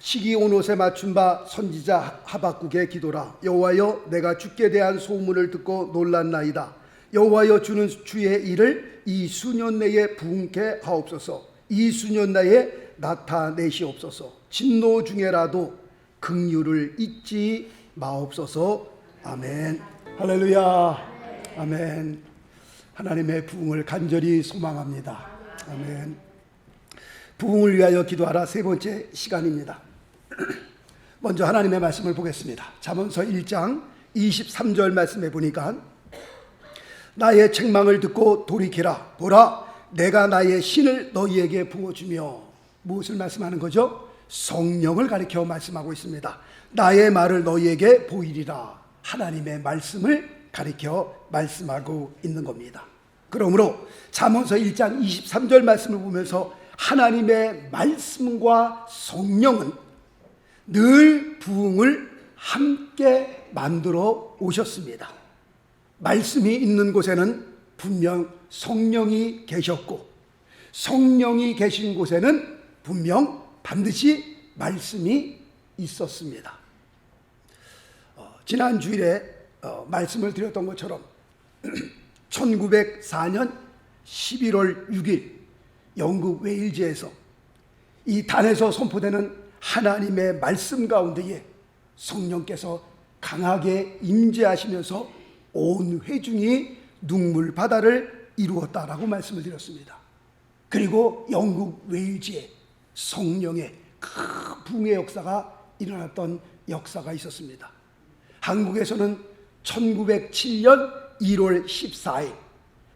시기 온 옷에 맞춘 바 선지자 하박국의 기도라. 여호와여, 내가 주께 대한 소문을 듣고 놀랐나이다. 여호와여, 주는 주의 일을 이 수년 내에 부응케 하옵소서. 이 수년 내에 나타내시옵소서. 진노 중에라도 긍휼을 잊지 마옵소서. 아멘. 할렐루야. 아멘. 하나님의 부흥을 간절히 소망합니다. 아멘. 부흥을 위하여 기도하라 세 번째 시간입니다. 먼저 하나님의 말씀을 보겠습니다. 잠언서 1장 23절 말씀에 보니까 나의 책망을 듣고 돌이키라. 보라, 내가 나의 신을 너희에게 부어주며. 무엇을 말씀하는 거죠? 성령을 가리켜 말씀하고 있습니다. 나의 말을 너희에게 보이리라. 하나님의 말씀을 가리켜 말씀하고 있는 겁니다. 그러므로 잠언서 1장 23절 말씀을 보면서 하나님의 말씀과 성령은 늘 부흥을 함께 만들어 오셨습니다. 말씀이 있는 곳에는 분명 성령이 계셨고, 성령이 계신 곳에는 분명 반드시 말씀이 있었습니다. 지난 주일에 말씀을 드렸던 것처럼 1904년 11월 6일 영국 웨일즈에서 이 단에서 선포되는 하나님의 말씀 가운데에 성령께서 강하게 임재하시면서 온 회중이 눈물 바다를 이루었다라고 말씀을 드렸습니다. 그리고 영국 웨일즈에 성령의 큰 부흥의 역사가 일어났던 역사가 있었습니다. 한국에서는 1907년 1월 14일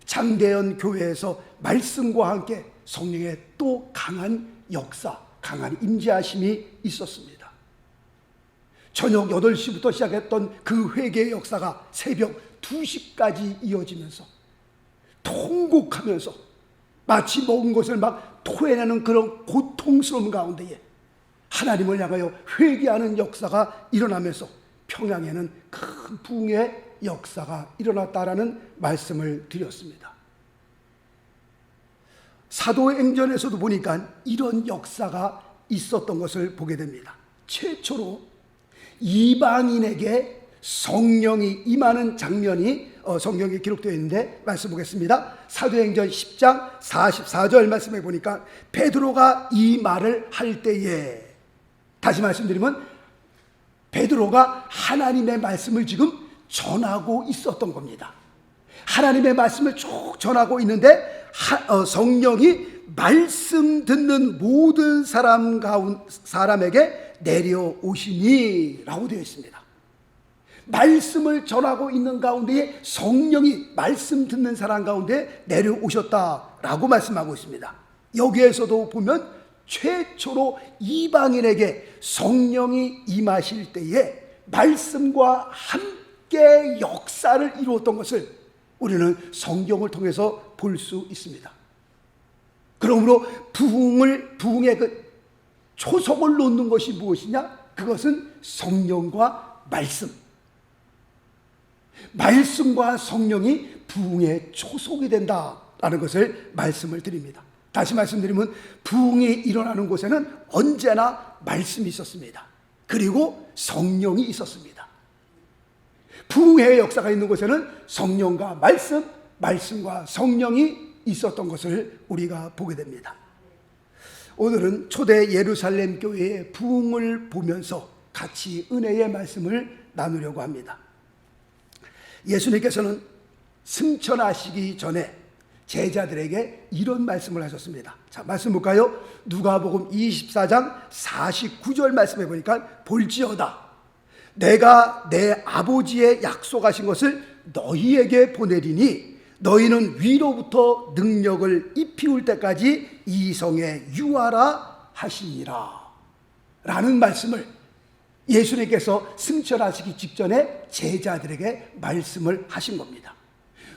장대현 교회에서 말씀과 함께 성령의 또 강한 역사, 강한 임재하심이 있었습니다. 저녁 8시부터 시작했던 그 회개의 역사가 새벽 2시까지 이어지면서 통곡하면서 마치 먹은 것을 막 토해내는 그런 고통스러운 가운데에 하나님을 향하여 회개하는 역사가 일어나면서 평양에는 큰 부흥의 역사가 일어났다라는 말씀을 드렸습니다. 사도행전에서도 보니까 이런 역사가 있었던 것을 보게 됩니다. 최초로 이방인에게 성령이 임하는 장면이 성경에 기록되어 있는데 말씀 보겠습니다. 사도행전 10장 44절 말씀해 보니까 베드로가 이 말을 할 때에, 다시 말씀드리면 베드로가 하나님의 말씀을 지금 전하고 있었던 겁니다. 하나님의 말씀을 쭉 전하고 있는데 성령이 말씀 듣는 모든 사람에게 내려오시니 라고 되어 있습니다. 말씀을 전하고 있는 가운데에 성령이 말씀 듣는 사람 가운데 내려오셨다라고 말씀하고 있습니다. 여기에서도 보면 최초로 이방인에게 성령이 임하실 때에 말씀과 함께 역사를 이루었던 것을 우리는 성경을 통해서 볼 수 있습니다. 그러므로 부흥의 그 초석을 놓는 것이 무엇이냐? 그것은 성령과 말씀. 말씀과 성령이 부흥의 초석이 된다라는 것을 말씀을 드립니다. 다시 말씀드리면 부흥이 일어나는 곳에는 언제나 말씀이 있었습니다. 그리고 성령이 있었습니다. 부흥의 역사가 있는 곳에는 성령과 말씀, 말씀과 성령이 있었던 것을 우리가 보게 됩니다. 오늘은 초대 예루살렘 교회의 부흥을 보면서 같이 은혜의 말씀을 나누려고 합니다. 예수님께서는 승천하시기 전에 제자들에게 이런 말씀을 하셨습니다. 자, 말씀 볼까요? 누가복음 24장 49절 말씀해 보니까 볼지어다 내가 내 아버지의 약속하신 것을 너희에게 보내리니 너희는 위로부터 능력을 입히울 때까지 이 성에 유하라 하시니라 라는 말씀을 예수님께서 승천하시기 직전에 제자들에게 말씀을 하신 겁니다.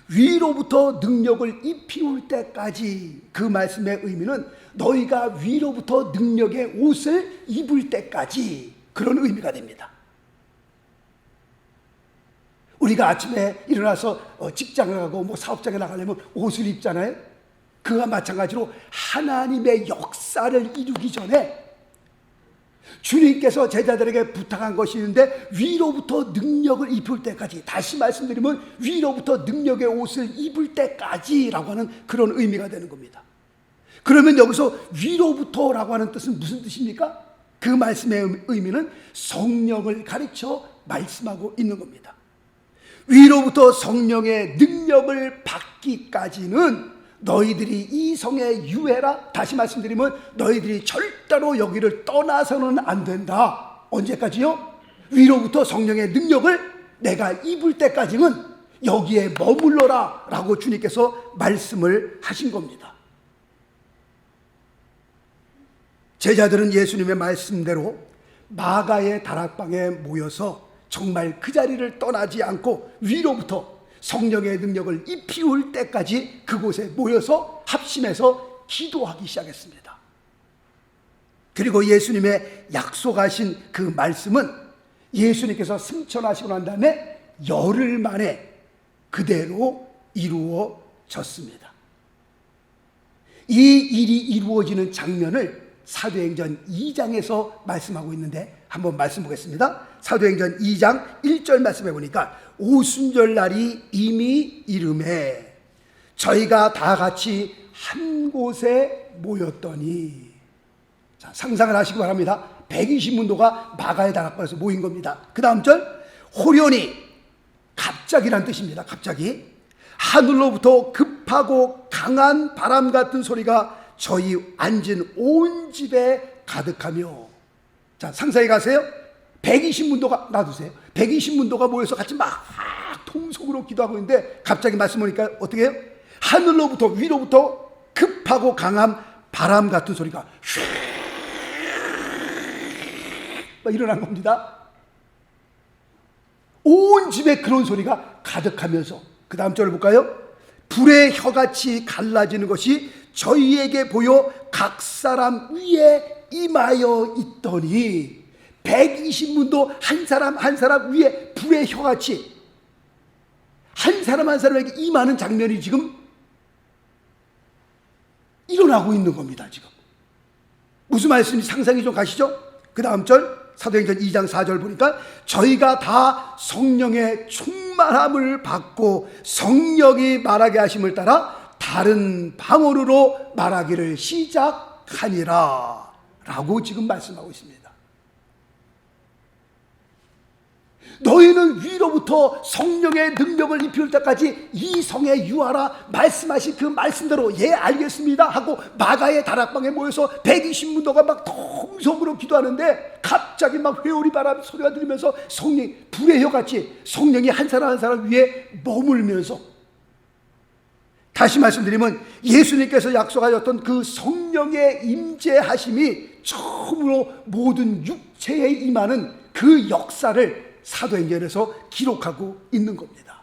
위로부터 능력을 입히울 때까지, 그 말씀의 의미는 너희가 위로부터 능력의 옷을 입을 때까지, 그런 의미가 됩니다. 우리가 아침에 일어나서 직장을 가고 사업장에 나가려면 옷을 입잖아요. 그와 마찬가지로 하나님의 역사를 이루기 전에 주님께서 제자들에게 부탁한 것이 있는데 위로부터 능력을 입을 때까지, 다시 말씀드리면 위로부터 능력의 옷을 입을 때까지라고 하는 그런 의미가 되는 겁니다. 그러면 여기서 위로부터라고 하는 뜻은 무슨 뜻입니까? 그 말씀의 의미는 성령을 가르쳐 말씀하고 있는 겁니다. 위로부터 성령의 능력을 받기까지는 너희들이 이 성에 유해라. 다시 말씀드리면 너희들이 절대로 여기를 떠나서는 안 된다. 언제까지요? 위로부터 성령의 능력을 내가 입을 때까지는 여기에 머물러라 라고 주님께서 말씀을 하신 겁니다. 제자들은 예수님의 말씀대로 마가의 다락방에 모여서 정말 그 자리를 떠나지 않고 위로부터 성령의 능력을 입히울 때까지 그곳에 모여서 합심해서 기도하기 시작했습니다. 그리고 예수님의 약속하신 그 말씀은 예수님께서 승천하시고 난 다음에 열흘 만에 그대로 이루어졌습니다. 이 일이 이루어지는 장면을 사도행전 2장에서 말씀하고 있는데 한번 말씀 보겠습니다. 사도행전 2장 1절 말씀해 보니까 오순절 날이 이미 이름에 저희가 다 같이 한 곳에 모였더니, 자, 상상을 하시기 바랍니다. 120문도가 마가의 다락방에서 모인 겁니다. 그 다음 절 호련히, 갑자기란 뜻입니다. 갑자기 하늘로부터 급하고 강한 바람 같은 소리가 저희 앉은 온 집에 가득하며, 자, 상상해 가세요. 120문도가, 놔두세요. 120문도가 모여서 같이 막 통속으로 기도하고 있는데 갑자기 말씀 보니까 어떻게 해요? 하늘로부터 위로부터 급하고 강한 바람 같은 소리가 막 일어난 겁니다. 온 집에 그런 소리가 가득하면서, 그 다음 절을 볼까요? 불의 혀같이 갈라지는 것이 저희에게 보여 각 사람 위에 임하여 있더니, 120문도 한 사람 한 사람 위에 불의 혀같이 한 사람 한 사람에게 임하는 장면이 지금 일어나고 있는 겁니다. 지금 무슨 말씀인지 상상이 좀 가시죠? 그 다음 절 사도행전 2장 4절 보니까 저희가 다 성령의 충만함을 받고 성령이 말하게 하심을 따라 다른 방언으로 말하기를 시작하니라 라고 지금 말씀하고 있습니다. 너희는 위로부터 성령의 능력을 입힐 때까지 이 성에 유하라 말씀하신 그 말씀대로 예 알겠습니다 하고 마가의 다락방에 모여서 120문도가 막 통성으로 기도하는데 갑자기 막 회오리 바람 소리가 들리면서 성령이 불의 혀같이 성령이 한 사람 한 사람 위에 머물면서, 다시 말씀드리면 예수님께서 약속하셨던 그 성령의 임재하심이 처음으로 모든 육체에 임하는 그 역사를 사도행전에서 기록하고 있는 겁니다.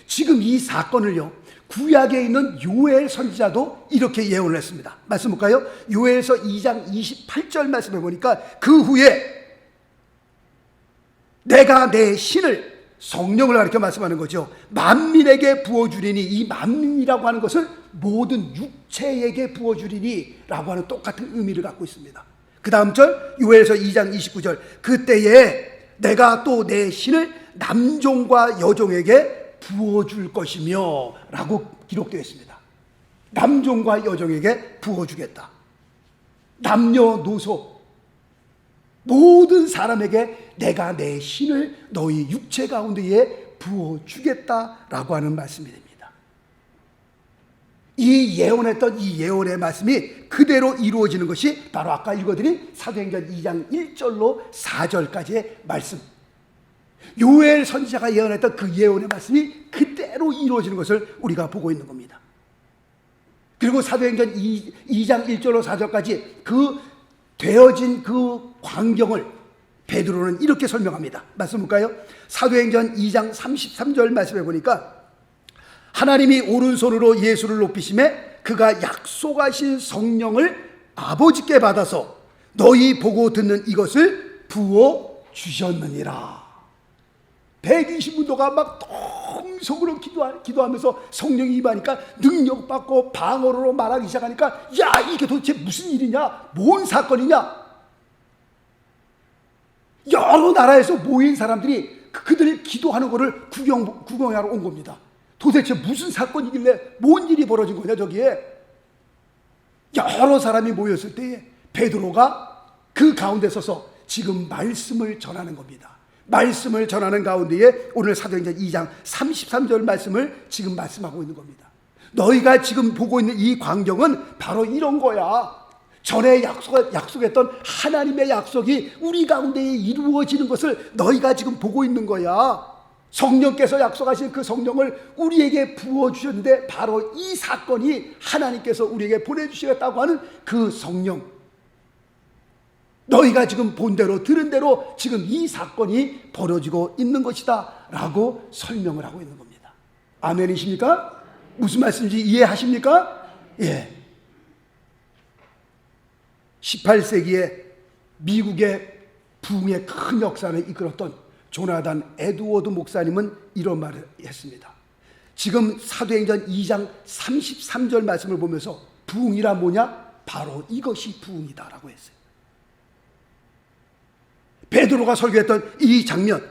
지금 이 사건을요, 구약에 있는 요엘 선지자도 이렇게 예언을 했습니다. 말씀 볼까요? 요엘서 2장 28절 말씀해 보니까 그 후에 내가 내 신을, 성령을 가리켜 말씀하는 거죠, 만민에게 부어주리니, 이 만민이라고 하는 것을 모든 육체에게 부어주리니 라고 하는 똑같은 의미를 갖고 있습니다. 그 다음 절 요엘서 2장 29절 그때에 내가 또 내 신을 남종과 여종에게 부어줄 것이며 라고 기록되어 있습니다. 남종과 여종에게 부어주겠다. 남녀노소 모든 사람에게 내가 내 신을 너희 육체 가운데에 부어주겠다라고 하는 말씀이 됩니다. 이 예언했던 이 예언의 말씀이 그대로 이루어지는 것이 바로 아까 읽어드린 사도행전 2장 1절로 4절까지의 말씀, 요엘 선지자가 예언했던 그 예언의 말씀이 그대로 이루어지는 것을 우리가 보고 있는 겁니다. 그리고 사도행전 2장 1절로 4절까지 그 되어진 그 광경을 베드로는 이렇게 설명합니다. 말씀 볼까요? 사도행전 2장 33절 말씀해 보니까 하나님이 오른손으로 예수를 높이심에 그가 약속하신 성령을 아버지께 받아서 너희 보고 듣는 이것을 부어 주셨느니라. 120문도가 막 통속으로 기도하면서 성령이 임하니까 능력받고 방언으로 말하기 시작하니까 야, 이게 도대체 무슨 일이냐? 뭔 사건이냐? 여러 나라에서 모인 사람들이 그들이 기도하는 것을 구경하러 온 겁니다. 도대체 무슨 사건이길래 뭔 일이 벌어진 거냐 저기에. 여러 사람이 모였을 때에 베드로가 그 가운데 서서 지금 말씀을 전하는 겁니다. 말씀을 전하는 가운데에 오늘 사도행전 2장 33절 말씀을 지금 말씀하고 있는 겁니다. 너희가 지금 보고 있는 이 광경은 바로 이런 거야. 전에 약속했던 하나님의 약속이 우리 가운데에 이루어지는 것을 너희가 지금 보고 있는 거야. 성령께서 약속하신 그 성령을 우리에게 부어주셨는데 바로 이 사건이 하나님께서 우리에게 보내주시겠다고 하는 그 성령, 너희가 지금 본 대로 들은 대로 지금 이 사건이 벌어지고 있는 것이다 라고 설명을 하고 있는 겁니다. 아멘이십니까? 무슨 말씀인지 이해하십니까? 예. 18세기에 미국의 부흥의 큰 역사를 이끌었던 조나단 에드워드 목사님은 이런 말을 했습니다. 지금 사도행전 2장 33절 말씀을 보면서 부흥이란 뭐냐? 바로 이것이 부흥이다 라고 했어요. 베드로가 설교했던 이 장면,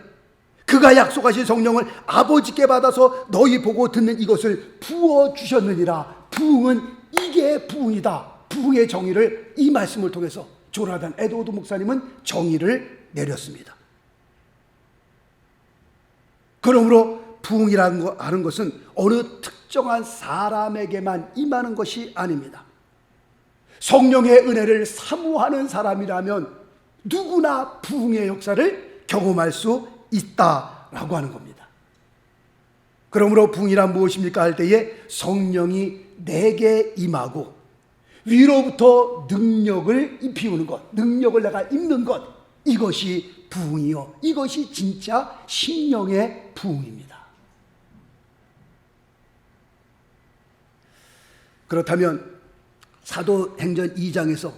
그가 약속하신 성령을 아버지께 받아서 너희 보고 듣는 이것을 부어주셨느니라. 부흥은 이게 부흥이다. 부흥의 정의를 이 말씀을 통해서 조나단 에드워드 목사님은 정의를 내렸습니다. 그러므로 부흥이라는 거 아는 것은 어느 특정한 사람에게만 임하는 것이 아닙니다. 성령의 은혜를 사모하는 사람이라면 누구나 부흥의 역사를 경험할 수 있다라고 하는 겁니다. 그러므로 부흥이란 무엇입니까 할 때에 성령이 내게 임하고 위로부터 능력을 입히우는 것, 능력을 내가 입는 것, 이것이 부흥이요, 이것이 진짜 심령의 부흥입니다. 그렇다면 사도행전 2장에서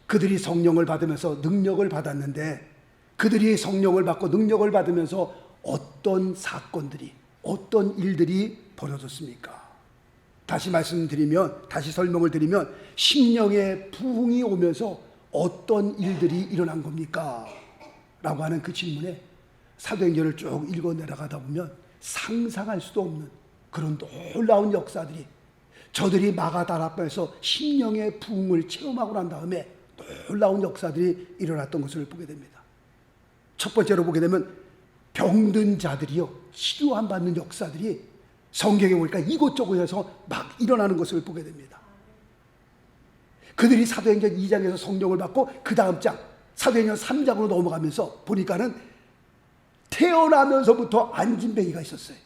그들이 성령을 받으면서 능력을 받았는데, 그들이 성령을 받고 능력을 받으면서 어떤 사건들이, 어떤 일들이 벌어졌습니까? 다시 말씀드리면, 다시 설명을 드리면, 심령의 부흥이 오면서 어떤 일들이 일어난 겁니까? 라고 하는 그 질문에 사도행전을 쭉 읽어 내려가다 보면 상상할 수도 없는 그런 놀라운 역사들이, 저들이 마가다락방에서 심령의 부흥을 체험하고 난 다음에 놀라운 역사들이 일어났던 것을 보게 됩니다. 첫 번째로 보게 되면 병든 자들이요, 치료안 받는 역사들이 성경에 보니까 이곳저곳에서 막 일어나는 것을 보게 됩니다. 그들이 사도행전 2장에서 성령을 받고 그 다음 장 사도행전 3장으로 넘어가면서 보니까는 태어나면서부터 안진뱅이가 있었어요.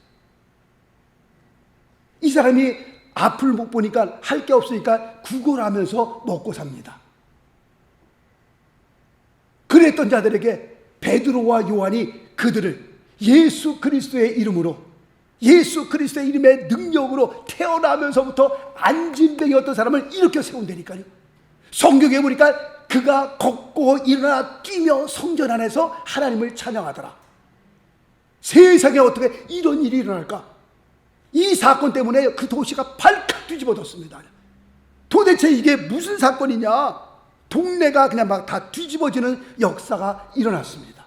이 사람이 앞을 못 보니까 할 게 없으니까 구걸하면서 먹고 삽니다. 그랬던 자들에게 베드로와 요한이 그들을 예수 그리스도의 이름으로, 예수 그리스도의 이름의 능력으로 태어나면서부터 안진뱅이였던 사람을 일으켜 세운다니까요. 성경에 보니까 그가 걷고 일어나 뛰며 성전 안에서 하나님을 찬양하더라. 세상에 어떻게 이런 일이 일어날까? 이 사건 때문에 그 도시가 발칵 뒤집어졌습니다. 도대체 이게 무슨 사건이냐? 동네가 그냥 막 다 뒤집어지는 역사가 일어났습니다.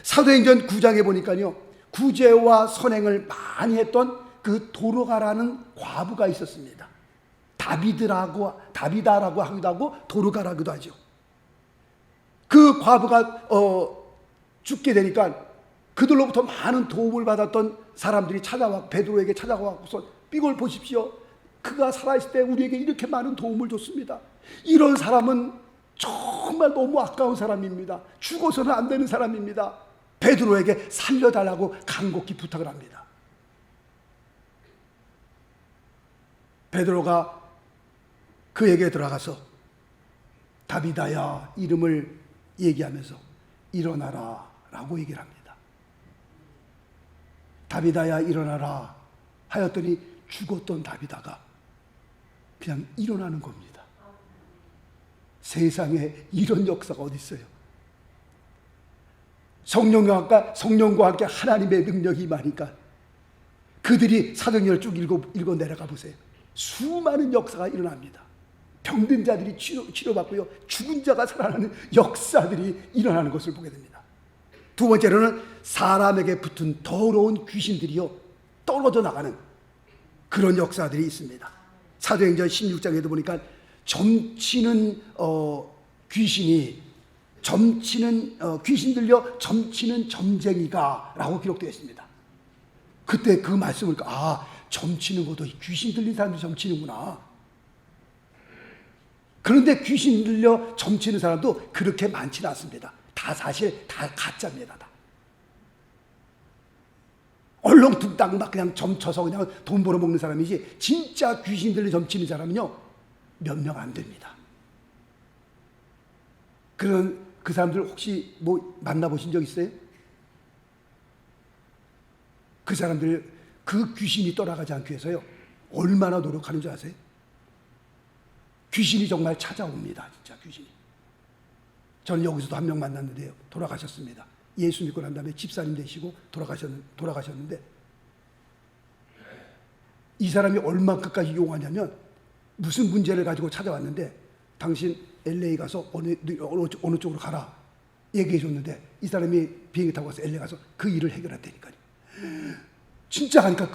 사도행전 9장에 보니까요, 구제와 선행을 많이 했던 그 도르가라는 과부가 있었습니다. 다비다라고 하기도 하고 도르가라기도 하죠. 그 과부가 죽게 되니까 그들로부터 많은 도움을 받았던 사람들이 베드로에게 찾아와서 이걸 보십시오. 그가 살아있을 때 우리에게 이렇게 많은 도움을 줬습니다. 이런 사람은 정말 너무 아까운 사람입니다. 죽어서는 안 되는 사람입니다. 베드로에게 살려달라고 간곡히 부탁을 합니다. 베드로가 그에게 들어가서 다비다야 이름을 얘기하면서 일어나라 라고 얘기를 합니다. 다비다야 일어나라 하였더니 죽었던 다비다가 그냥 일어나는 겁니다. 세상에 이런 역사가 어디 있어요? 성령과 함께 하나님의 능력이 임하니까 그들이 사도행전을 쭉 읽어 내려가 보세요. 수많은 역사가 일어납니다. 병든 자들이 치료받고요, 죽은 자가 살아나는 역사들이 일어나는 것을 보게 됩니다. 두 번째로는 사람에게 붙은 더러운 귀신들이요 떨어져 나가는 그런 역사들이 있습니다. 사도행전 16장에도 보니까 점치는 귀신 들려 점치는 점쟁이가 라고 기록되어 있습니다. 그때 그 말씀을 점치는 것도 귀신 들린 사람들이 점치는구나. 그런데 귀신 들려 점치는 사람도 그렇게 많지는 않습니다. 다 사실 다 가짜입니다. 다. 얼렁뚱땅 막 그냥 점쳐서 그냥 돈 벌어먹는 사람이지, 진짜 귀신 들려 점치는 사람은요 몇 명 안 됩니다. 그 사람들 혹시 만나보신 적 있어요? 그 사람들 그 귀신이 떠나가지 않기 위해서요 얼마나 노력하는 줄 아세요? 귀신이 정말 찾아옵니다. 진짜 귀신이. 저는 여기서도 한 명 만났는데요, 돌아가셨습니다. 예수 믿고 난 다음에 집사님 되시고 돌아가셨는데, 이 사람이 얼마큼까지 용하냐면, 무슨 문제를 가지고 찾아왔는데 당신 LA 가서 어느 쪽으로 가라 얘기해 줬는데, 이 사람이 비행기 타고 가서 LA 가서 그 일을 해결했다니까요. 진짜 하니까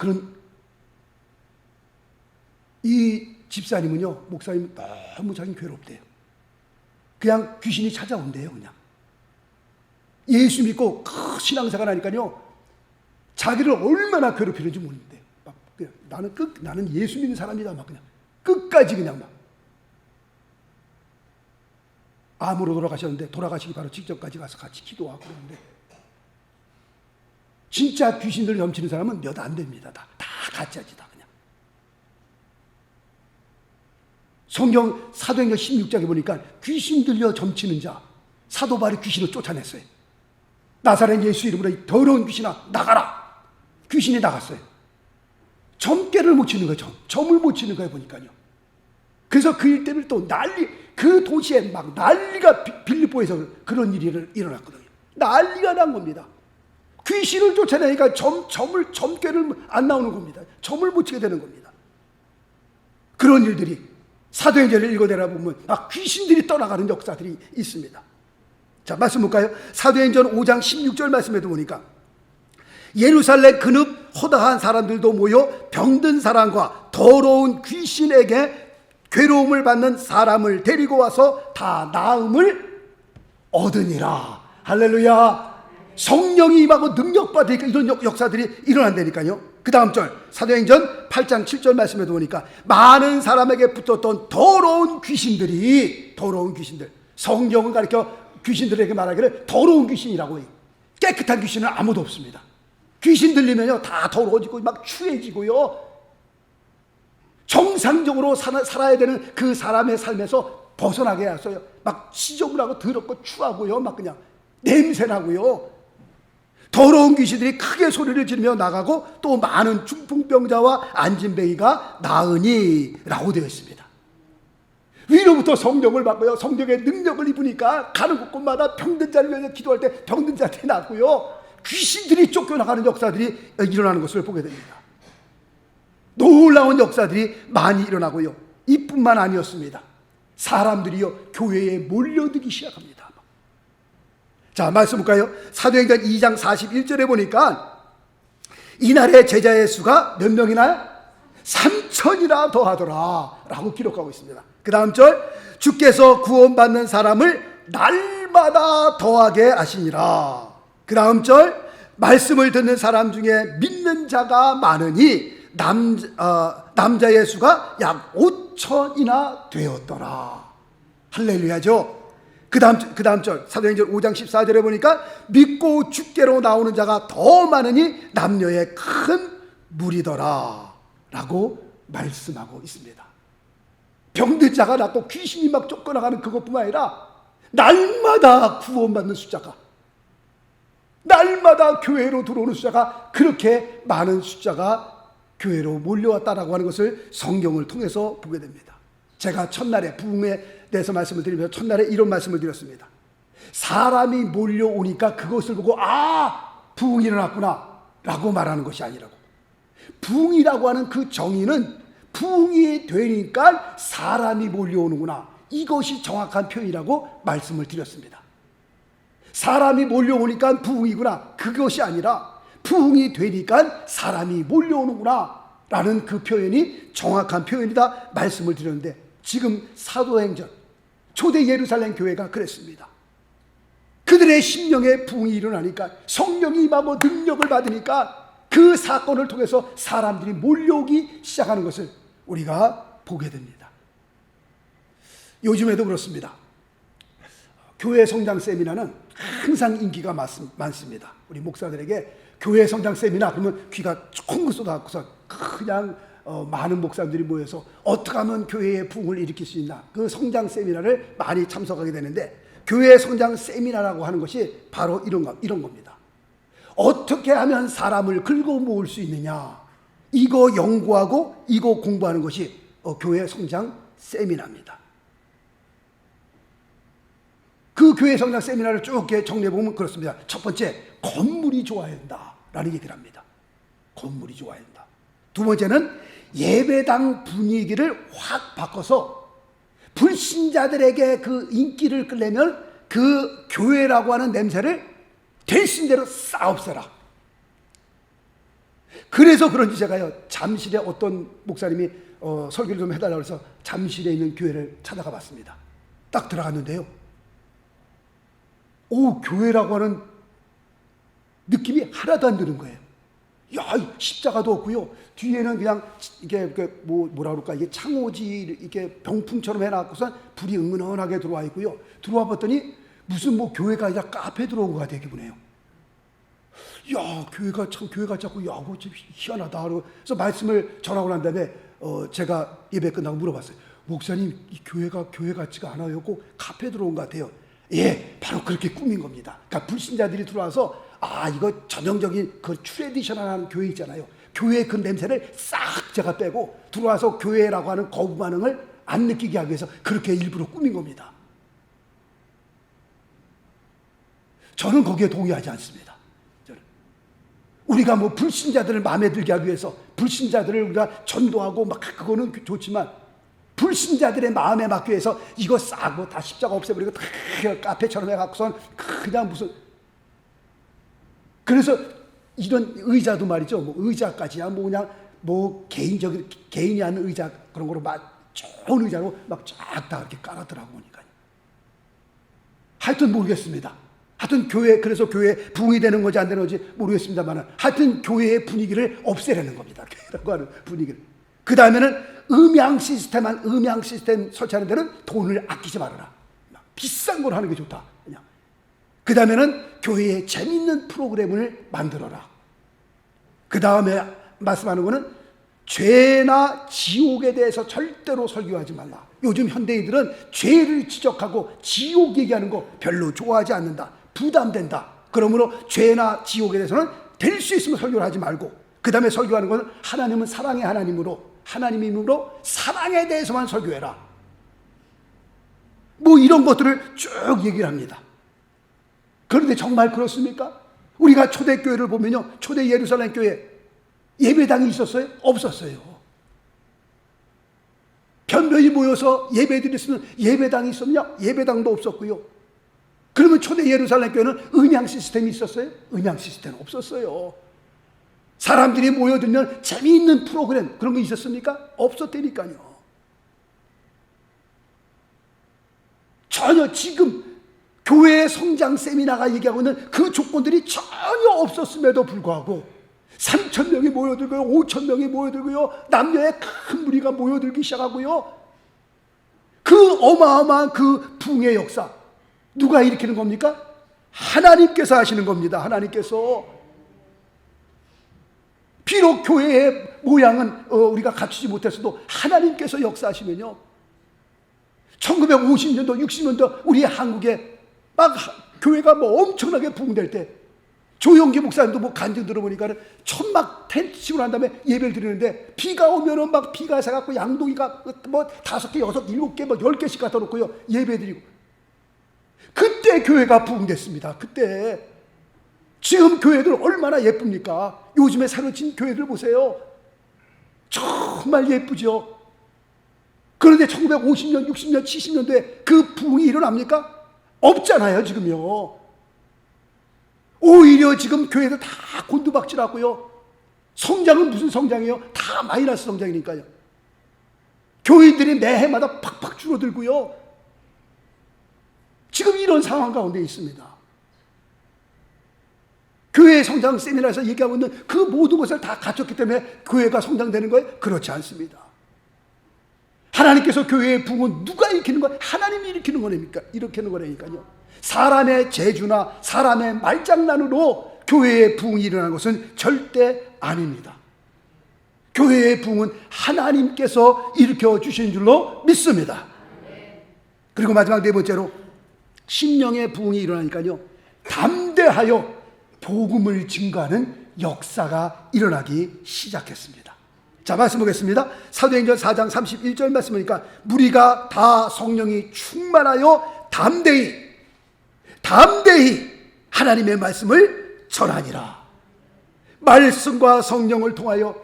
이 집사님은요, 목사님 너무 자기 괴롭대요. 그냥 귀신이 찾아온대요. 그냥 예수 믿고 신앙생활 하니까요 자기를 얼마나 괴롭히는지 모르는데, 막 그냥 나는 예수 믿는 사람이다 막 그냥 끝까지 그냥 막 암으로 돌아가셨는데, 돌아가시기 바로 직전까지 가서 같이 기도하고 그러는데, 진짜 귀신들 넘치는 사람은 몇 안 됩니다. 다 가짜지 다 그냥. 성경 사도행전 16장에 보니까 귀신 들려 점치는 자 사도 바울이 귀신을 쫓아냈어요. 나사렛 예수 이름으로 이 더러운 귀신아 나가라. 귀신이 나갔어요. 점괘를 못 치는 거예요. 점을 못 치는 거예요 보니까요. 그래서 그 일 때문에 또 그 도시에 막 난리가, 빌립보에서 그런 일이 일어났거든요. 난리가 난 겁니다. 귀신을 쫓아내니까 점괘를 안 나오는 겁니다. 점을 못 치게 되는 겁니다. 그런 일들이 사도행전을 읽어내라 보면 귀신들이 떠나가는 역사들이 있습니다. 자, 말씀 볼까요? 사도행전 5장 16절 말씀에도 보니까 예루살렘 근읍 허다한 사람들도 모여 병든 사람과 더러운 귀신에게 괴로움을 받는 사람을 데리고 와서 다 나음을 얻으니라. 할렐루야. 성령이 임하고 능력받으니까 이런 역사들이 일어난다니까요. 그 다음 절 사도행전 8장 7절 말씀에도 보니까 많은 사람에게 붙었던 더러운 귀신들, 성경을 가리켜 귀신들에게 말하기를 더러운 귀신이라고 해요. 깨끗한 귀신은 아무도 없습니다. 귀신 들리면요 다 더러워지고 막 추해지고요, 정상적으로 살아야 되는 그 사람의 삶에서 벗어나게 해서요 막 지저분하고 더럽고 추하고요, 막 그냥 냄새나고요, 더러운 귀신들이 크게 소리를 지르며 나가고 또 많은 중풍병자와 안진뱅이가 나으니 라고 되어 있습니다. 위로부터 성령을 받고요, 성령의 능력을 입으니까 가는 곳곳마다 병든 자를 위해서 기도할 때 병든 자들이 낫고요, 귀신들이 쫓겨나가는 역사들이 일어나는 것을 보게 됩니다. 놀라운 역사들이 많이 일어나고요, 이뿐만 아니었습니다. 사람들이요 교회에 몰려들기 시작합니다. 자, 말씀 볼까요? 사도행전 2장 41절에 보니까 이날의 제자의 수가 몇 명이나? 3,000이나 더하더라 라고 기록하고 있습니다. 그 다음 절, 주께서 구원받는 사람을 날마다 더하게 하시니라. 그 다음 절, 말씀을 듣는 사람 중에 믿는 자가 많으니 남자의 수가 약 5,000이나 되었더라. 할렐루야죠. 그 다음 절 사도행전 5장 14절에 보니까 믿고 주께로 나오는 자가 더 많으니 남녀의 큰 무리더라 라고 말씀하고 있습니다. 병든 자가 낫고 귀신이 막 쫓겨나가는 그것뿐만 아니라 날마다 구원받는 숫자가, 날마다 교회로 들어오는 숫자가 그렇게 많은 숫자가 교회로 몰려왔다라고 하는 것을 성경을 통해서 보게 됩니다. 제가 첫날에 부흥에 대해서 말씀을 드리면서 첫날에 이런 말씀을 드렸습니다. 사람이 몰려오니까 그것을 보고 부흥이 일어났구나 라고 말하는 것이 아니라고. 부흥이라고 하는 그 정의는 부흥이 되니까 사람이 몰려오는구나, 이것이 정확한 표현이라고 말씀을 드렸습니다. 사람이 몰려오니까 부흥이구나, 그것이 아니라 부흥이 되니까 사람이 몰려오는구나 라는 그 표현이 정확한 표현이다 말씀을 드렸는데, 지금 사도행전 초대 예루살렘 교회가 그랬습니다. 그들의 심령에 부흥이 일어나니까, 성령이 임하고 능력을 받으니까 그 사건을 통해서 사람들이 몰려오기 시작하는 것을 우리가 보게 됩니다. 요즘에도 그렇습니다. 교회 성장 세미나는 항상 인기가 많습니다. 우리 목사들에게 교회 성장 세미나 그러면 귀가 쫑긋 쏟아갖고서 그냥 많은 목사들이 모여서 어떻게 하면 교회의 부흥을 일으킬 수 있나, 그 성장 세미나를 많이 참석하게 되는데, 교회 성장 세미나라고 하는 것이 바로 이런 겁니다. 어떻게 하면 사람을 긁어 모을 수 있느냐, 이거 연구하고 이거 공부하는 것이 교회 성장 세미나입니다. 그 교회 성장 세미나를 쭉 정리해보면 그렇습니다. 첫 번째, 건물이 좋아야 된다라는 얘기를 합니다. 건물이 좋아야 된다. 두 번째는 예배당 분위기를 확 바꿔서 불신자들에게 그 인기를 끌려면 그 교회라고 하는 냄새를 되신 대로 싹 없애라. 그래서 그런지 제가요, 잠실에 어떤 목사님이 설교를 좀 해달라고 해서 잠실에 있는 교회를 찾아가 봤습니다. 딱 들어갔는데요, 교회라고 하는 느낌이 하나도 안 드는 거예요. 십자가도 없고요, 뒤에는 그냥 이게 뭐라 그럴까, 이게 창호지 이게 병풍처럼 해놨고서 불이 은은하게 들어와 있고요. 들어와 봤더니 무슨 교회가 아니라 카페 들어온 것 같아요, 기분에요. 교회가 자꾸 그거 좀 희한하다. 그래서 말씀을 전하고 난 다음에 제가 예배 끝나고 물어봤어요. 목사님, 이 교회가 교회 같지가 않아요. 꼭 카페 들어온 것 같아요. 예, 바로 그렇게 꾸민 겁니다. 그러니까 불신자들이 들어와서 이거 전형적인 그 트레디셔널한 교회 있잖아요. 교회의 그 냄새를 싹 제가 빼고 들어와서 교회라고 하는 거부 반응을 안 느끼게 하기 위해서 그렇게 일부러 꾸민 겁니다. 저는 거기에 동의하지 않습니다. 우리가 불신자들을 마음에 들게 하기 위해서 불신자들을 우리가 전도하고 그거는 좋지만, 불신자들의 마음에 맞기 위해서 이거 싹 다 십자가 없애버리고 다 카페처럼 해갖고선 그냥 무슨, 그래서 이런 의자도 말이죠, 의자까지야 그냥 개인적인, 개인이 하는 의자 그런 거로 좋은 의자로 쫙 다 이렇게 깔았더라고 보니까. 하여튼 모르겠습니다. 하여튼 그래서 교회 부흥이 되는 건지 안 되는 건지 모르겠습니다만, 하여튼 교회의 분위기를 없애려는 겁니다. 교회라고 하는 분위기를. 그 다음에는 음향 시스템 설치하는 데는 돈을 아끼지 말아라. 비싼 걸 하는 게 좋다. 그냥. 그 다음에는 교회에 재밌는 프로그램을 만들어라. 그 다음에 말씀하는 거는 죄나 지옥에 대해서 절대로 설교하지 말라. 요즘 현대인들은 죄를 지적하고 지옥 얘기하는 거 별로 좋아하지 않는다. 부담된다. 그러므로 죄나 지옥에 대해서는 될 수 있으면 설교를 하지 말고, 그 다음에 설교하는 것은 하나님은 사랑의 하나님이므로 사랑에 대해서만 설교해라. 이런 것들을 쭉 얘기를 합니다. 그런데 정말 그렇습니까? 우리가 초대교회를 보면요, 초대 예루살렘 교회 예배당이 있었어요? 없었어요. 변변히 모여서 예배드렸으면 예배당이 있었냐? 예배당도 없었고요. 그러면 초대 예루살렘 교회는 음향 시스템이 있었어요? 음향 시스템 없었어요. 사람들이 모여들면 재미있는 프로그램 그런 거 있었습니까? 없었다니까요. 전혀 지금 교회의 성장 세미나가 얘기하고 있는 그 조건들이 전혀 없었음에도 불구하고 3,000명이 모여들고요, 5,000명이 모여들고요, 남녀의 큰 무리가 모여들기 시작하고요. 그 어마어마한 그 부흥의 역사, 누가 일으키는 겁니까? 하나님께서 하시는 겁니다. 하나님께서. 비록 교회의 모양은 우리가 갖추지 못했어도 하나님께서 역사하시면요, 1950년도 60년도 우리 한국에 교회가 엄청나게 부흥될 때, 조용기 목사님도 간증 들어보니까 천막 텐트 치고 난 다음에 예배를 드리는데, 비가 오면은 비가 새갖고 양동이가 5개, 6개, 10개씩 갖다 놓고요, 예배 드리고. 그때 교회가 부흥됐습니다. 그때. 지금 교회들 얼마나 예쁩니까? 요즘에 새로 진 교회들 보세요. 정말 예쁘죠. 그런데 1950년, 60년, 70년대에 그 부흥이 일어납니까? 없잖아요, 지금요. 오히려 지금 교회들 다 곤두박질하고요. 성장은 무슨 성장이에요? 다 마이너스 성장이니까요. 교인들이 매해마다 팍팍 줄어들고요. 지금 이런 상황 가운데 있습니다. 교회 성장 세미나에서 얘기하고 있는 그 모든 것을 다 갖췄기 때문에 교회가 성장되는 거예요? 그렇지 않습니다. 하나님께서 교회의 부흥은 누가 일으키는 거예요? 하나님이 일으키는 거니까, 일으키는 거라니까요. 사람의 재주나 사람의 말장난으로 교회의 부흥이 일어나는 것은 절대 아닙니다. 교회의 부흥은 하나님께서 일으켜 주신 줄로 믿습니다. 그리고 마지막 네 번째로 심령의 부흥이 일어나니까요, 담대하여 복음을 증거하는 역사가 일어나기 시작했습니다. 자, 말씀 보겠습니다. 사도행전 4장 31절 말씀 보니까 무리가 다 성령이 충만하여 담대히 하나님의 말씀을 전하니라. 말씀과 성령을 통하여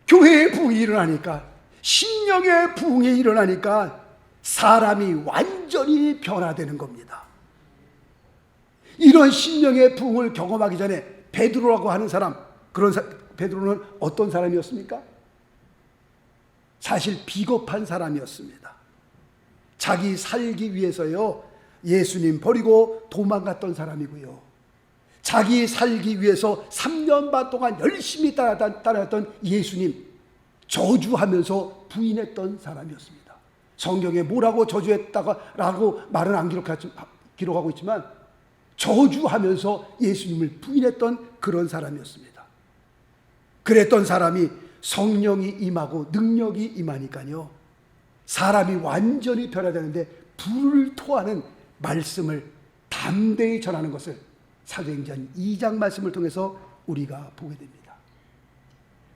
교회의 부흥이 일어나니까, 심령의 부흥이 일어나니까 사람이 완전히 변화되는 겁니다. 이런 심령의 부흥을 경험하기 전에 베드로라고 하는 사람, 베드로는 어떤 사람이었습니까? 사실 비겁한 사람이었습니다. 자기 살기 위해서요, 예수님 버리고 도망갔던 사람이고요. 자기 살기 위해서 3년 반 동안 열심히 따라갔던 예수님 저주하면서 부인했던 사람이었습니다. 성경에 뭐라고 저주했다라고 말은 안 기록하고 있지만 저주하면서 예수님을 부인했던 그런 사람이었습니다. 그랬던 사람이 성령이 임하고 능력이 임하니까요, 사람이 완전히 변화되는데 불을 토하는 말씀을 담대히 전하는 것을 사도행전 2장 말씀을 통해서 우리가 보게 됩니다.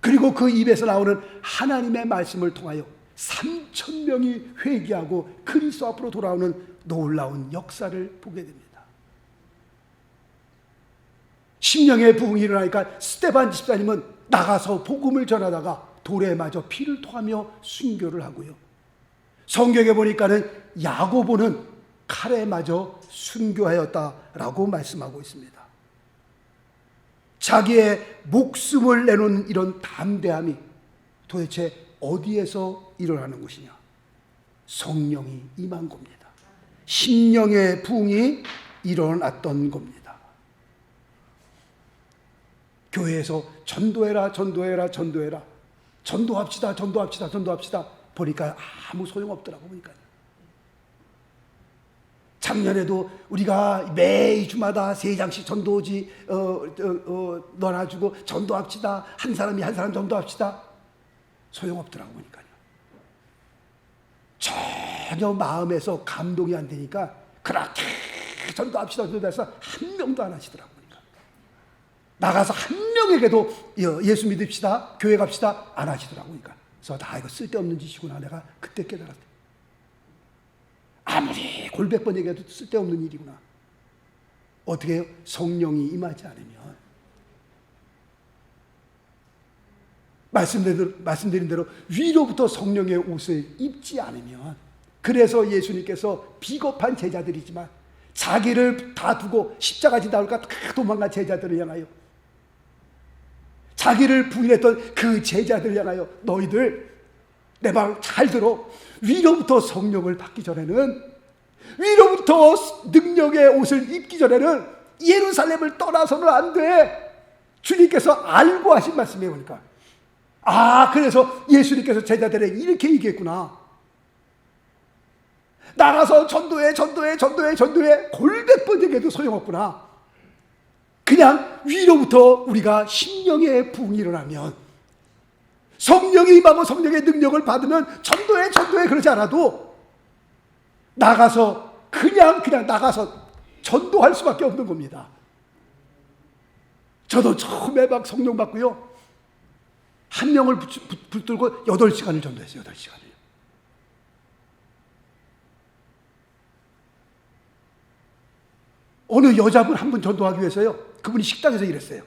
그리고 그 입에서 나오는 하나님의 말씀을 통하여 3,000명이 회개하고 그리스도 앞으로 돌아오는 놀라운 역사를 보게 됩니다. 심령의 부흥이 일어나니까 스데반 집사님은 나가서 복음을 전하다가 돌에 맞아 피를 토하며 순교를 하고요. 성경에 보니까는 야고보는 칼에 맞아 순교하였다라고 말씀하고 있습니다. 자기의 목숨을 내놓은 이런 담대함이 도대체 어디에서 일어나는 것이냐? 성령이 임한 겁니다. 심령의 부흥이 일어났던 겁니다. 교회에서 전도해라, 전도합시다 보니까 아무 소용없더라고. 보니까 작년에도 우리가 매주마다 3장씩 전도지 넣어놔주고 전도합시다, 한 사람 전도합시다, 소용없더라고. 보니까요, 전혀 마음에서 감동이 안 되니까 그렇게 전도합시다 해서 한 명도 안 하시더라고. 나가서 한 명에게도 예수 믿읍시다, 교회 갑시다 안 하시더라고. 그래서 다 이거 쓸데없는 짓이구나 내가 그때 깨달았대. 아무리 골백번 얘기해도 쓸데없는 일이구나. 어떻게 해요? 성령이 임하지 않으면, 말씀드린 대로 위로부터 성령의 옷을 입지 않으면, 그래서 예수님께서 비겁한 제자들이지만 자기를 다 두고 십자가 지다올까 다 도망간 제자들을 향하여, 자기를 부인했던 그 제자들을 향하여, 너희들 내 말 잘 들어. 위로부터 성령을 받기 전에는, 위로부터 능력의 옷을 입기 전에는 예루살렘을 떠나서는 안 돼. 주님께서 알고 하신 말씀이에요. 보니까 그래서 예수님께서 제자들에게 이렇게 얘기했구나. 나가서 전도해 골백번 얘기해도 소용없구나. 그냥 위로부터 우리가 심령의 부흥이 일어나면, 성령이 임하고 성령의 능력을 받으면 전도해 그러지 않아도 나가서 그냥 나가서 전도할 수밖에 없는 겁니다. 저도 처음에 막 성령 받고요, 한 명을 붙들고 8시간을 전도했어요. 8시간을. 어느 여자분 한 분 전도하기 위해서요. 그분이 식당에서 일했어요.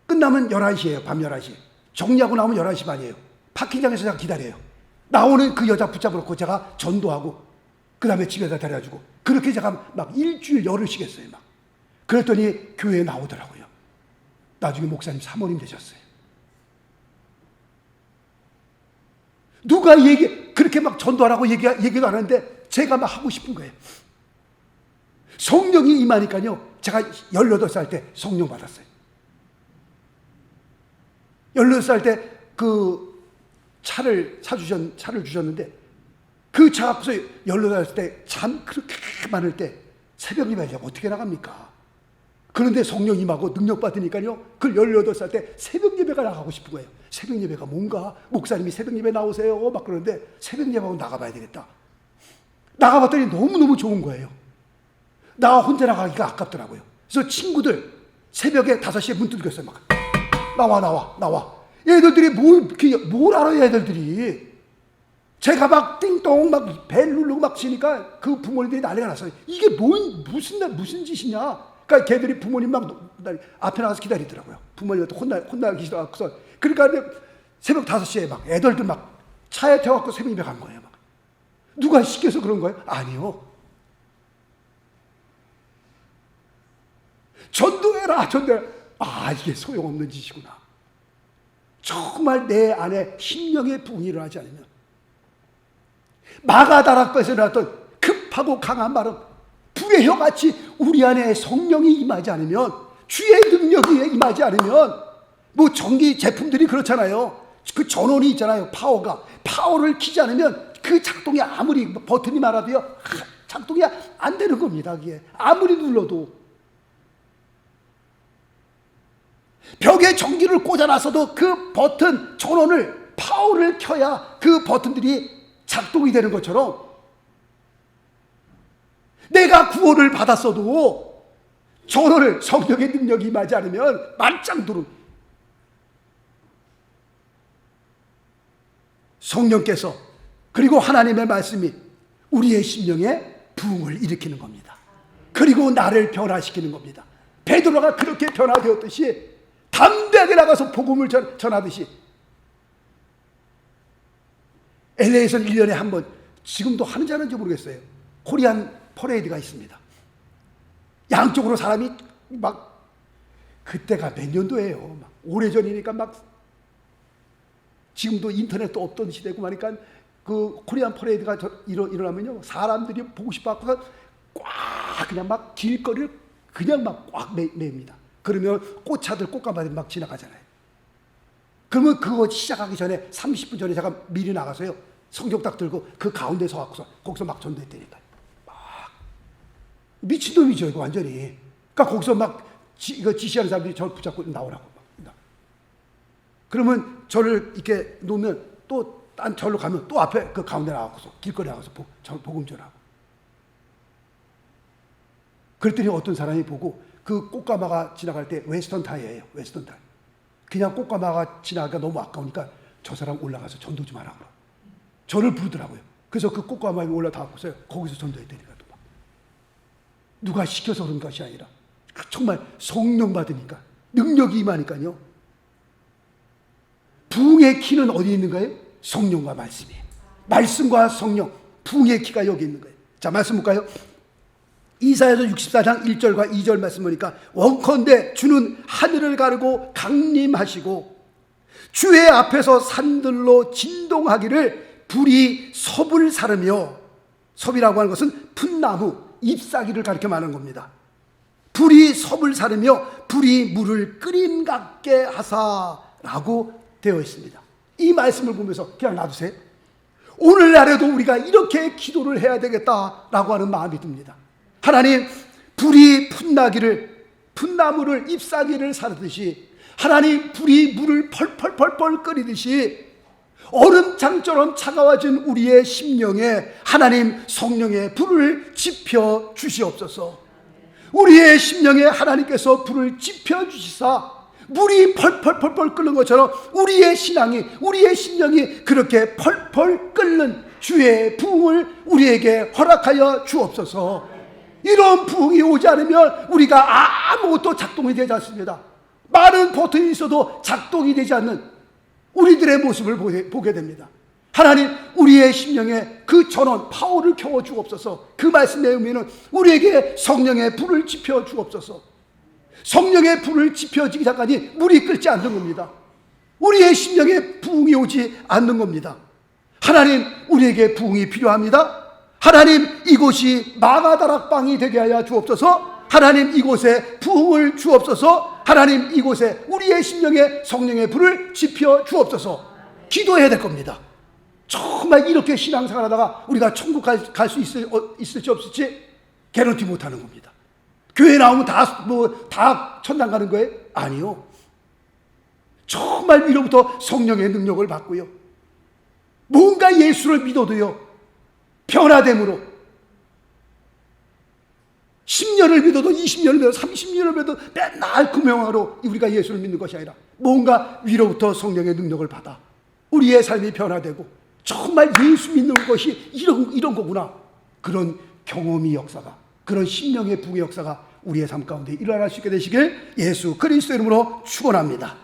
끝나면 11시예요. 밤 11시. 정리하고 나오면 11시 반이에요. 파킹장에서 제가 기다려요. 나오는 그 여자 붙잡아놓고 제가 전도하고 그 다음에 집에다 데려다주고 그렇게 제가 막 일주일 열흘씩 했어요. 막. 그랬더니 교회에 나오더라고요. 나중에 목사님 사모님 되셨어요. 누가 그렇게 막 전도하라고 얘기도 안 하는데 제가 막 하고 싶은 거예요. 성령이 임하니까요. 제가 18살 때 성령 받았어요. 18살 때 그 차를 주셨는데 그 차 앞에서 18살 때 잠 그렇게 많을 때 새벽 예배 어떻게 나갑니까? 그런데 성령 임하고 능력 받으니까요. 그 18살 때 새벽 예배가 나가고 싶은 거예요. 새벽 예배가 뭔가? 목사님이 새벽 예배 나오세요. 막 그러는데 새벽 예배하고 나가봐야 되겠다. 나가봤더니 너무너무 좋은 거예요. 나 혼자 나가기가 아깝더라고요. 그래서 친구들 새벽에 5시에 문 두드렸어요. 막 나와. 얘들이 뭘 알아요, 얘들이. 제가 막 띵동 막 벨 누르고 막 치니까 그 부모님들이 난리가 났어요. 이게 무슨 짓이냐? 그러니까 걔들이 부모님 막 앞에 나가서 기다리더라고요. 부모님한테 혼나기 싫어서. 그러니까 새벽 5시에 막 애들들 막 차에 태워갖고 새벽 예배 간 거예요. 막. 누가 시켜서 그런 거예요? 아니요. 전도해라. 아, 이게 소용없는 짓이구나. 정말 내 안에 심령의 부흥이 일어나지 않으면 마가다락방에서 일어났던 급하고 강한 바람 불의 혀같이 우리 안에 성령이 임하지 않으면 주의 능력이 임하지 않으면 뭐 전기 제품들이 그렇잖아요. 그 전원이 있잖아요. 파워를 키지 않으면 그 작동이 아무리 버튼이 많아도요 작동이 안 되는 겁니다. 그게 아무리 눌러도 벽에 전기를 꽂아놨어도 그 버튼 전원을 파워를 켜야 그 버튼들이 작동이 되는 것처럼 내가 구원을 받았어도 전원을 성령의 능력이 임하지 않으면 만장두름. 성령께서 그리고 하나님의 말씀이 우리의 심령에 부흥을 일으키는 겁니다. 그리고 나를 변화시키는 겁니다. 베드로가 그렇게 변화되었듯이 담대하게 나가서 복음을 전하듯이 LA에서는 1년에 한 번, 지금도 하는지 안 하는지 모르겠어요. 코리안 퍼레이드가 있습니다. 양쪽으로 사람이 막, 그때가 몇 년도예요. 막 오래전이니까 막, 지금도 인터넷도 없던 시대고 하니까 그 코리안 퍼레이드가 일어나면요. 사람들이 보고 싶어 갖고 꽉 그냥 막 길거리를 그냥 막 꽉 맵니다. 그러면 꽃차들 꽃가마들이 막 지나가잖아요. 그러면 그거 시작하기 전에 30분 전에 제가 미리 나가서요. 성경 딱 들고 그 가운데 서갖고서 거기서 막 전도했다니까. 막 미친놈이죠 이거 완전히. 그러니까 거기서 막 이거 지시하는 사람들이 저를 붙잡고 나오라고 막. 그러면 저를 이렇게 놓으면 또 딴 절로 가면 또 앞에 그 가운데 나가서 길거리 나가서 복음 전하고. 그랬더니 어떤 사람이 보고 그 꽃가마가 지나갈 때 웨스턴 타이어예요. 웨스턴 타이. 그냥 꽃가마가 지나가기가 너무 아까우니까 저 사람 올라가서 전도 좀 하라고. 저를 부르더라고요. 그래서 그 꽃가마에 올라타고서 거기서 전도했다니까. 또 막. 누가 시켜서 그런 것이 아니라 정말 성령 받으니까 능력이 임하니까요. 부흥의 키는 어디 있는가요? 성령과 말씀이에요. 말씀과 성령, 부흥의 키가 여기 있는 거예요. 자, 말씀 볼까요? 이사야서 64장 1절과 2절 말씀 보니까 원컨대 주는 하늘을 가르고 강림하시고 주의 앞에서 산들로 진동하기를 불이 섭을 사르며, 섭이라고 하는 것은 풋나무, 잎사귀를 가리켜 말하는 겁니다. 불이 섭을 사르며 불이 물을 끓임 같게 하사라고 되어 있습니다. 이 말씀을 보면서 그냥 놔두세요. 오늘날에도 우리가 이렇게 기도를 해야 되겠다라고 하는 마음이 듭니다. 하나님, 불이 풋나무를 잎사귀를 사르듯이, 하나님 불이 물을 펄펄펄펄 끓이듯이 얼음장처럼 차가워진 우리의 심령에 하나님 성령의 불을 지펴 주시옵소서. 우리의 심령에 하나님께서 불을 지펴 주시사 물이 펄펄펄펄 끓는 것처럼 우리의 신앙이, 우리의 심령이 그렇게 펄펄 끓는 주의 부흥을 우리에게 허락하여 주옵소서. 이런 부흥이 오지 않으면 우리가 아무것도 작동이 되지 않습니다. 많은 버튼이 있어도 작동이 되지 않는 우리들의 모습을 보게 됩니다. 하나님, 우리의 심령에 그 전원 파워를 켜워 주옵소서. 그 말씀의 의미는 우리에게 성령의 불을 지펴 주옵소서. 성령의 불을 지펴지기 전까지 물이 끓지 않는 겁니다. 우리의 심령에 부흥이 오지 않는 겁니다. 하나님, 우리에게 부흥이 필요합니다. 하나님, 이곳이 마가다락방이 되게 하여 주옵소서. 하나님, 이곳에 부흥을 주옵소서. 하나님, 이곳에 우리의 심령에 성령의 불을 지펴 주옵소서. 기도해야 될 겁니다. 정말 이렇게 신앙생활 하다가 우리가 천국 갈 수 있을지 없을지 개런티 못하는 겁니다. 교회 나오면 다 천당 가는 거예요? 아니요. 정말 위로부터 성령의 능력을 받고요, 뭔가 예수를 믿어도요, 변화됨으로 10년을 믿어도 20년을 믿어도 30년을 믿어도 맨날 금명하로 우리가 예수를 믿는 것이 아니라 뭔가 위로부터 성령의 능력을 받아 우리의 삶이 변화되고 정말 예수 믿는 것이 이런 거구나, 그런 경험이 역사가, 그런 심령의 부흥의 역사가 우리의 삶 가운데 일어날 수 있게 되시길 예수 그리스도 이름으로 축원합니다.